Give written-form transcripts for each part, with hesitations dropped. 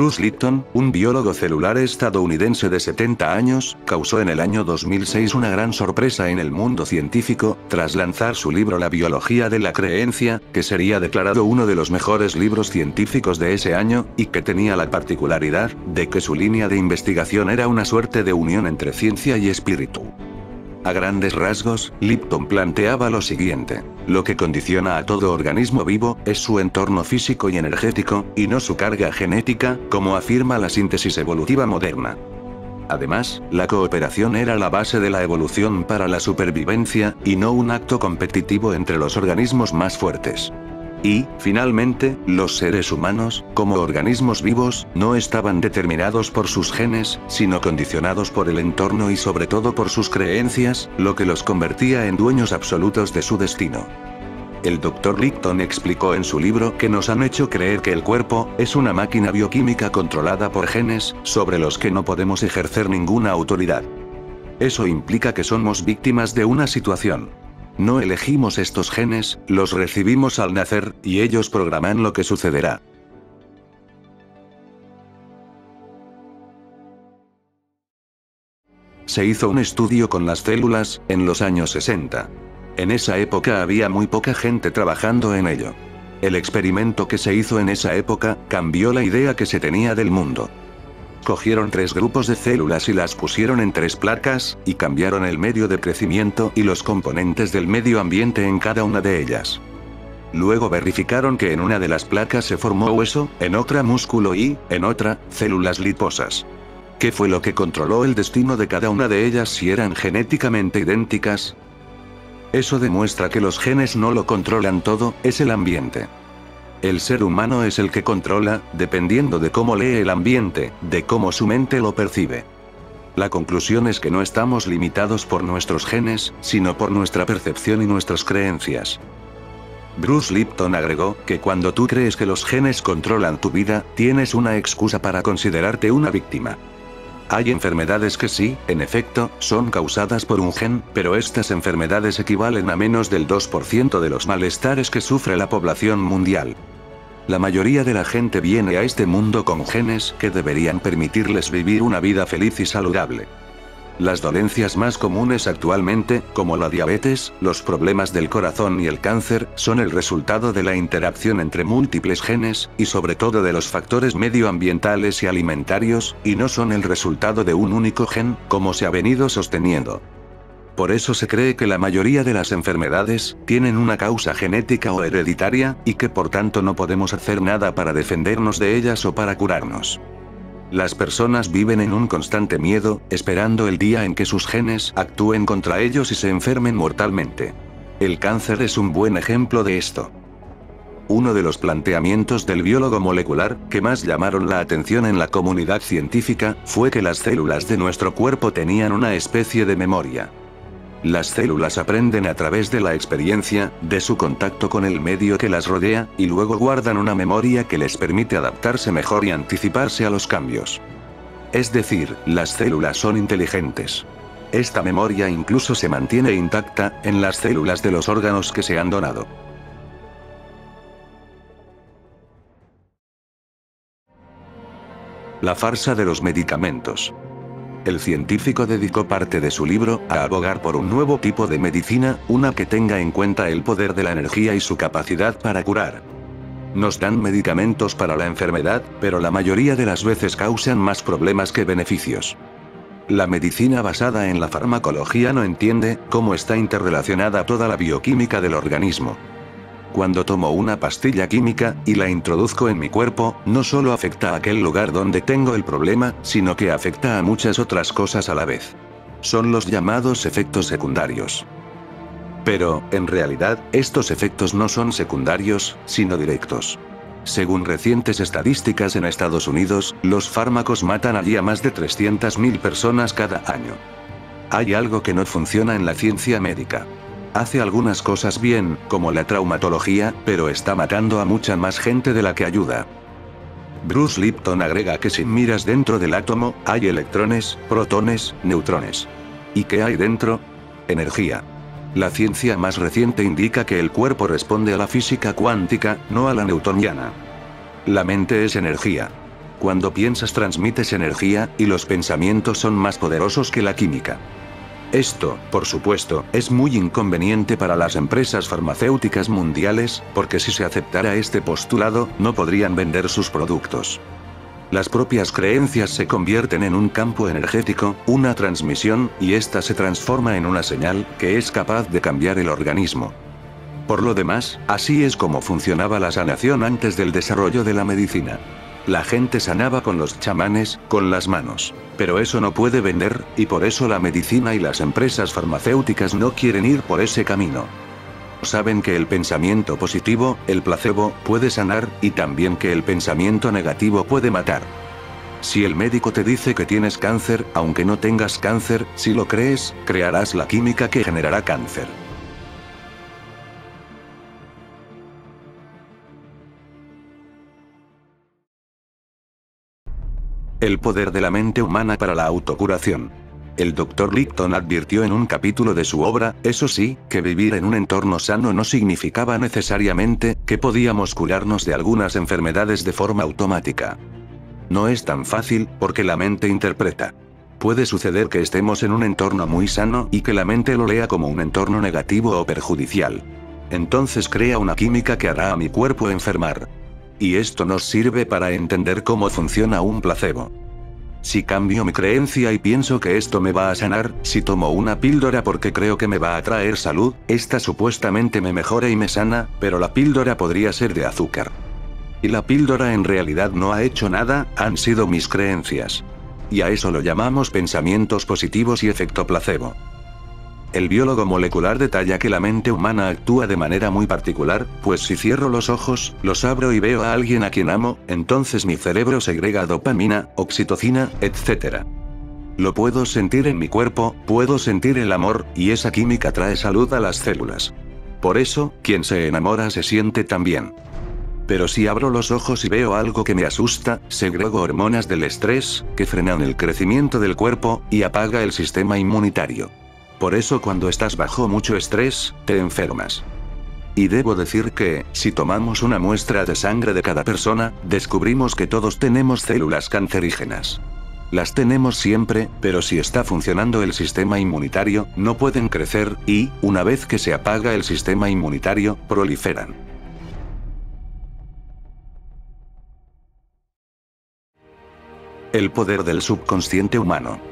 Bruce Lipton, un biólogo celular estadounidense de 70 años, causó en el año 2006 una gran sorpresa en el mundo científico, tras lanzar su libro La biología de la creencia, que sería declarado uno de los mejores libros científicos de ese año, y que tenía la particularidad de que su línea de investigación era una suerte de unión entre ciencia y espíritu. A grandes rasgos, Lipton planteaba lo siguiente: lo que condiciona a todo organismo vivo es su entorno físico y energético, y no su carga genética, como afirma la síntesis evolutiva moderna. Además, la cooperación era la base de la evolución para la supervivencia, y no un acto competitivo entre los organismos más fuertes. Y, finalmente, los seres humanos, como organismos vivos, no estaban determinados por sus genes, sino condicionados por el entorno y sobre todo por sus creencias, lo que los convertía en dueños absolutos de su destino. El Dr. Lipton explicó en su libro que nos han hecho creer que el cuerpo es una máquina bioquímica controlada por genes, sobre los que no podemos ejercer ninguna autoridad. Eso implica que somos víctimas de una situación. No elegimos estos genes, los recibimos al nacer, y ellos programan lo que sucederá. Se hizo un estudio con las células, en los años 60. En esa época había muy poca gente trabajando en ello. El experimento que se hizo en esa época, cambió la idea que se tenía del mundo. Cogieron 3 grupos de células y las pusieron en 3 placas, y cambiaron el medio de crecimiento y los componentes del medio ambiente en cada una de ellas. Luego verificaron que en una de las placas se formó hueso, en otra músculo y, en otra, células liposas. ¿Qué fue lo que controló el destino de cada una de ellas si eran genéticamente idénticas? Eso demuestra que los genes no lo controlan todo, es el ambiente. El ser humano es el que controla, dependiendo de cómo lee el ambiente, de cómo su mente lo percibe. La conclusión es que no estamos limitados por nuestros genes, sino por nuestra percepción y nuestras creencias. Bruce Lipton agregó que cuando tú crees que los genes controlan tu vida, tienes una excusa para considerarte una víctima. Hay enfermedades que sí, en efecto, son causadas por un gen, pero estas enfermedades equivalen a menos del 2% de los malestares que sufre la población mundial. La mayoría de la gente viene a este mundo con genes que deberían permitirles vivir una vida feliz y saludable. Las dolencias más comunes actualmente, como la diabetes, los problemas del corazón y el cáncer, son el resultado de la interacción entre múltiples genes, y sobre todo de los factores medioambientales y alimentarios, y no son el resultado de un único gen, como se ha venido sosteniendo. Por eso se cree que la mayoría de las enfermedades tienen una causa genética o hereditaria, y que por tanto no podemos hacer nada para defendernos de ellas o para curarnos. Las personas viven en un constante miedo, esperando el día en que sus genes actúen contra ellos y se enfermen mortalmente. El cáncer es un buen ejemplo de esto. Uno de los planteamientos del biólogo molecular, que más llamaron la atención en la comunidad científica, fue que las células de nuestro cuerpo tenían una especie de memoria. Las células aprenden a través de la experiencia, de su contacto con el medio que las rodea, y luego guardan una memoria que les permite adaptarse mejor y anticiparse a los cambios. Es decir, las células son inteligentes. Esta memoria incluso se mantiene intacta en las células de los órganos que se han donado. La farsa de los medicamentos. El científico dedicó parte de su libro a abogar por un nuevo tipo de medicina, una que tenga en cuenta el poder de la energía y su capacidad para curar. Nos dan medicamentos para la enfermedad, pero la mayoría de las veces causan más problemas que beneficios. La medicina basada en la farmacología no entiende cómo está interrelacionada toda la bioquímica del organismo. Cuando tomo una pastilla química y la introduzco en mi cuerpo, no solo afecta a aquel lugar donde tengo el problema, sino que afecta a muchas otras cosas a la vez. Son los llamados efectos secundarios. Pero, en realidad, estos efectos no son secundarios, sino directos. Según recientes estadísticas en Estados Unidos, los fármacos matan allí a más de 300.000 personas cada año. Hay algo que no funciona en la ciencia médica. Hace algunas cosas bien, como la traumatología, pero está matando a mucha más gente de la que ayuda. Bruce Lipton agrega que si miras dentro del átomo, hay electrones, protones, neutrones. ¿Y qué hay dentro? Energía. La ciencia más reciente indica que el cuerpo responde a la física cuántica, no a la newtoniana. La mente es energía. Cuando piensas transmites energía, y los pensamientos son más poderosos que la química. Esto, por supuesto, es muy inconveniente para las empresas farmacéuticas mundiales, porque si se aceptara este postulado, no podrían vender sus productos. Las propias creencias se convierten en un campo energético, una transmisión, y ésta se transforma en una señal, que es capaz de cambiar el organismo. Por lo demás, así es como funcionaba la sanación antes del desarrollo de la medicina. La gente sanaba con los chamanes, con las manos. Pero eso no puede vender, y por eso la medicina y las empresas farmacéuticas no quieren ir por ese camino. Saben que el pensamiento positivo, el placebo, puede sanar, y también que el pensamiento negativo puede matar. Si el médico te dice que tienes cáncer, aunque no tengas cáncer, si lo crees, crearás la química que generará cáncer. El poder de la mente humana para la autocuración. El Dr. Lipton advirtió en un capítulo de su obra, eso sí, que vivir en un entorno sano no significaba necesariamente que podíamos curarnos de algunas enfermedades de forma automática. No es tan fácil, porque la mente interpreta. Puede suceder que estemos en un entorno muy sano y que la mente lo lea como un entorno negativo o perjudicial. Entonces crea una química que hará a mi cuerpo enfermar. Y esto nos sirve para entender cómo funciona un placebo. Si cambio mi creencia y pienso que esto me va a sanar, si tomo una píldora porque creo que me va a traer salud, esta supuestamente me mejora y me sana, pero la píldora podría ser de azúcar. Y la píldora en realidad no ha hecho nada, han sido mis creencias. Y a eso lo llamamos pensamientos positivos y efecto placebo. El biólogo molecular detalla que la mente humana actúa de manera muy particular, pues si cierro los ojos, los abro y veo a alguien a quien amo, entonces mi cerebro segrega dopamina, oxitocina, etc. Lo puedo sentir en mi cuerpo, puedo sentir el amor, y esa química trae salud a las células. Por eso, quien se enamora se siente tan bien. Pero si abro los ojos y veo algo que me asusta, segrego hormonas del estrés, que frenan el crecimiento del cuerpo, y apaga el sistema inmunitario. Por eso cuando estás bajo mucho estrés, te enfermas. Y debo decir que, si tomamos una muestra de sangre de cada persona, descubrimos que todos tenemos células cancerígenas. Las tenemos siempre, pero si está funcionando el sistema inmunitario, no pueden crecer, y, una vez que se apaga el sistema inmunitario, proliferan. El poder del subconsciente humano.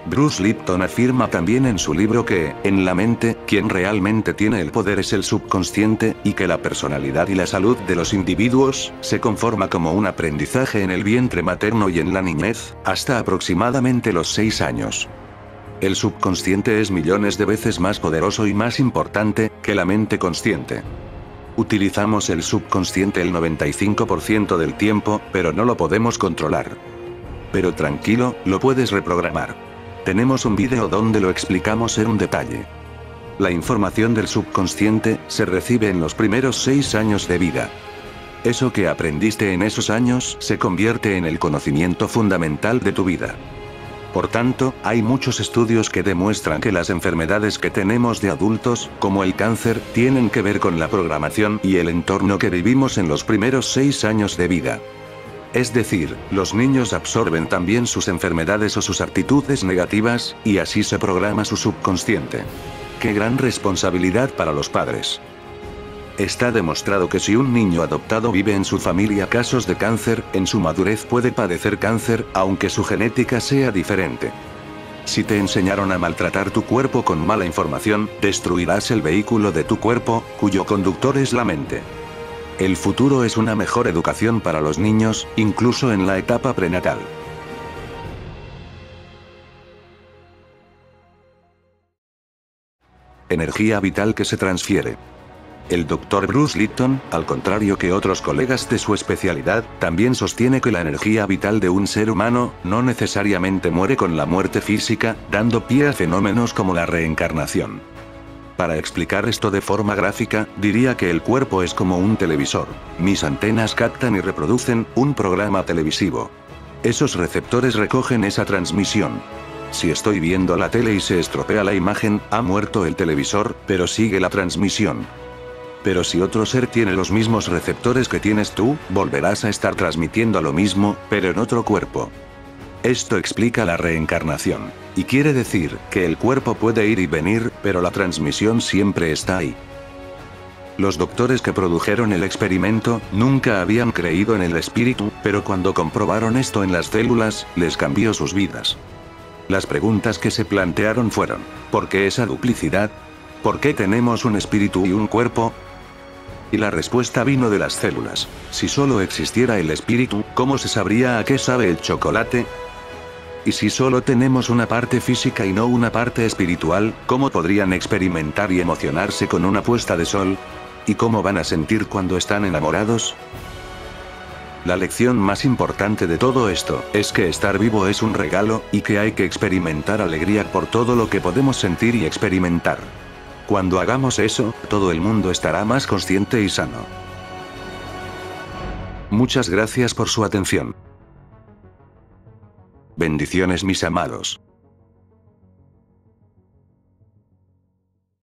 Bruce Lipton afirma también en su libro que, en la mente, quien realmente tiene el poder es el subconsciente, y que la personalidad y la salud de los individuos se conforma como un aprendizaje en el vientre materno y en la niñez, hasta aproximadamente los 6 años. El subconsciente es millones de veces más poderoso y más importante que la mente consciente. Utilizamos el subconsciente el 95% del tiempo, pero no lo podemos controlar. Pero tranquilo, lo puedes reprogramar. Tenemos un vídeo donde lo explicamos en un detalle. La información del subconsciente se recibe en los primeros 6 años de vida. Eso que aprendiste en esos años se convierte en el conocimiento fundamental de tu vida. Por tanto, hay muchos estudios que demuestran que las enfermedades que tenemos de adultos, como el cáncer, tienen que ver con la programación y el entorno que vivimos en los primeros 6 años de vida. Es decir, los niños absorben también sus enfermedades o sus actitudes negativas, y así se programa su subconsciente. ¡Qué gran responsabilidad para los padres! Está demostrado que si un niño adoptado vive en su familia casos de cáncer, en su madurez puede padecer cáncer, aunque su genética sea diferente. Si te enseñaron a maltratar tu cuerpo con mala información, destruirás el vehículo de tu cuerpo, cuyo conductor es la mente. El futuro es una mejor educación para los niños, incluso en la etapa prenatal. Energía vital que se transfiere. El Dr. Bruce Lipton, al contrario que otros colegas de su especialidad, también sostiene que la energía vital de un ser humano no necesariamente muere con la muerte física, dando pie a fenómenos como la reencarnación. Para explicar esto de forma gráfica, diría que el cuerpo es como un televisor. Mis antenas captan y reproducen un programa televisivo. Esos receptores recogen esa transmisión. Si estoy viendo la tele y se estropea la imagen, ha muerto el televisor, pero sigue la transmisión. Pero si otro ser tiene los mismos receptores que tienes tú, volverás a estar transmitiendo lo mismo, pero en otro cuerpo. Esto explica la reencarnación. Y quiere decir, que el cuerpo puede ir y venir, pero la transmisión siempre está ahí. Los doctores que produjeron el experimento, nunca habían creído en el espíritu, pero cuando comprobaron esto en las células, les cambió sus vidas. Las preguntas que se plantearon fueron, ¿por qué esa duplicidad? ¿Por qué tenemos un espíritu y un cuerpo? Y la respuesta vino de las células. Si solo existiera el espíritu, ¿cómo se sabría a qué sabe el chocolate? Y si solo tenemos una parte física y no una parte espiritual, ¿cómo podrían experimentar y emocionarse con una puesta de sol? ¿Y cómo van a sentir cuando están enamorados? La lección más importante de todo esto, es que estar vivo es un regalo, y que hay que experimentar alegría por todo lo que podemos sentir y experimentar. Cuando hagamos eso, todo el mundo estará más consciente y sano. Muchas gracias por su atención. Bendiciones mis amados.